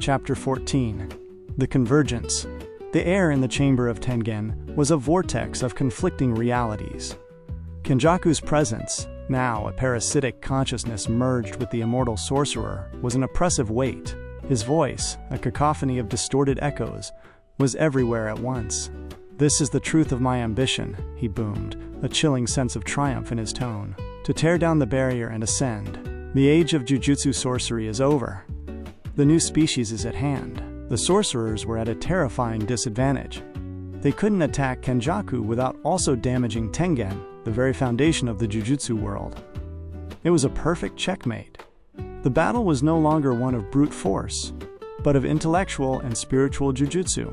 Chapter 14. The Convergence. The air in the chamber of Tengen was a vortex of conflicting realities. Kenjaku's presence, now a parasitic consciousness merged with the immortal sorcerer, was an oppressive weight. His voice, a cacophony of distorted echoes, was everywhere at once. "This is the truth of my ambition," he boomed, a chilling sense of triumph in his tone. "To tear down the barrier and ascend. The age of Jujutsu sorcery is over. The new species is at hand." The sorcerers were at a terrifying disadvantage. They couldn't attack Kenjaku without also damaging Tengen, the very foundation of the Jujutsu world. It was a perfect checkmate. The battle was no longer one of brute force, but of intellectual and spiritual Jujutsu.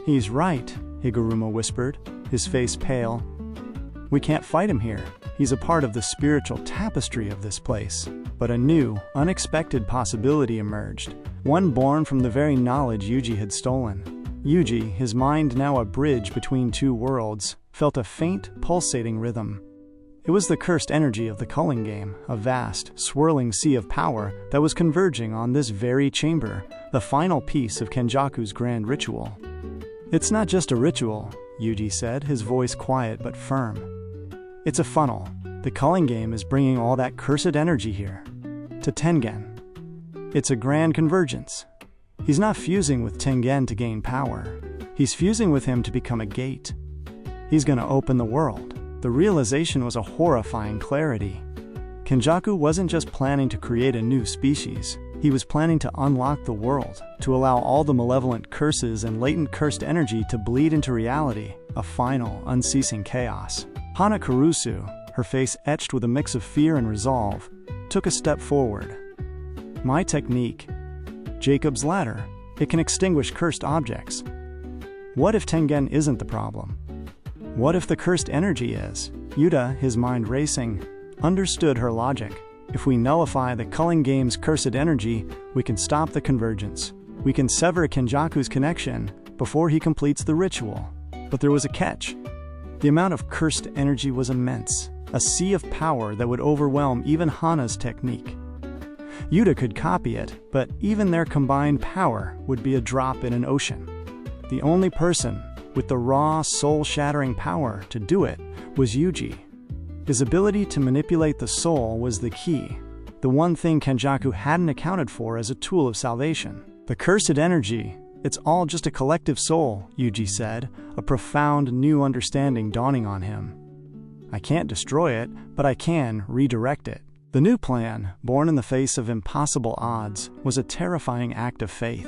"He's right," Higuruma whispered, his face pale. "We can't fight him here. He's a part of the spiritual tapestry of this place." But a new, unexpected possibility emerged, one born from the very knowledge Yuji had stolen. Yuji, his mind now a bridge between two worlds, felt a faint, pulsating rhythm. It was the cursed energy of the Culling Game, a vast, swirling sea of power that was converging on this very chamber, the final piece of Kenjaku's grand ritual. "It's not just a ritual," Yuji said, his voice quiet but firm. "It's a funnel. The Culling Game is bringing all that cursed energy here, to Tengen. It's a grand convergence. He's not fusing with Tengen to gain power. He's fusing with him to become a gate. He's going to open the world." The realization was a horrifying clarity. Kenjaku wasn't just planning to create a new species. He was planning to unlock the world, to allow all the malevolent curses and latent cursed energy to bleed into reality, a final, unceasing chaos. Hana Kurusu, her face etched with a mix of fear and resolve, took a step forward. "My technique, Jacob's Ladder, it can extinguish cursed objects. What if Tengen isn't the problem? What if the cursed energy is?" Yuta, his mind racing, understood her logic. "If we nullify the Culling Game's cursed energy, we can stop the convergence. We can sever Kenjaku's connection before he completes the ritual." But there was a catch. The amount of cursed energy was immense, a sea of power that would overwhelm even Hana's technique. Yuta could copy it, but even their combined power would be a drop in an ocean. The only person with the raw, soul-shattering power to do it was Yuji. His ability to manipulate the soul was the key, the one thing Kenjaku hadn't accounted for as a tool of salvation. "The cursed energy, it's all just a collective soul," Yuji said, a profound new understanding dawning on him. "I can't destroy it, but I can redirect it." The new plan, born in the face of impossible odds, was a terrifying act of faith.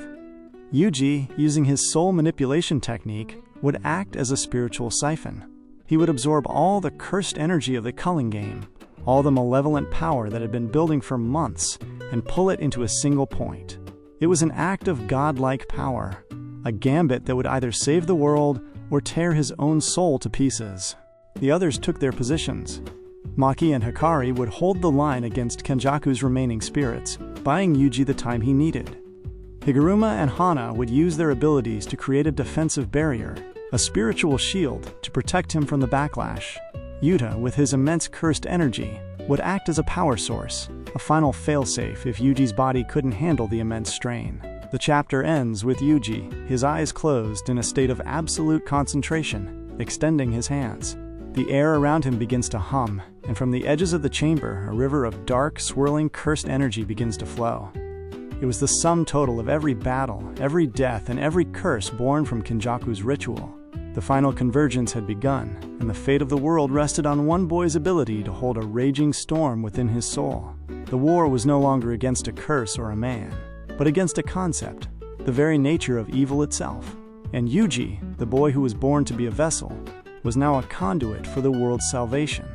Yuji, using his soul manipulation technique, would act as a spiritual siphon. He would absorb all the cursed energy of the Culling Game, all the malevolent power that had been building for months, and pull it into a single point. It was an act of godlike power, a gambit that would either save the world or tear his own soul to pieces. The others took their positions. Maki and Hikari would hold the line against Kenjaku's remaining spirits, buying Yuji the time he needed. Higuruma and Hana would use their abilities to create a defensive barrier, a spiritual shield to protect him from the backlash. Yuta, with his immense cursed energy, would act as a power source, a final failsafe if Yuji's body couldn't handle the immense strain. The chapter ends with Yuji, his eyes closed in a state of absolute concentration, extending his hands. The air around him begins to hum, and from the edges of the chamber, a river of dark, swirling, cursed energy begins to flow. It was the sum total of every battle, every death, and every curse born from Kenjaku's ritual. The final convergence had begun, and the fate of the world rested on one boy's ability to hold a raging storm within his soul. The war was no longer against a curse or a man, but against a concept, the very nature of evil itself. And Yuji, the boy who was born to be a vessel, was now a conduit for the world's salvation.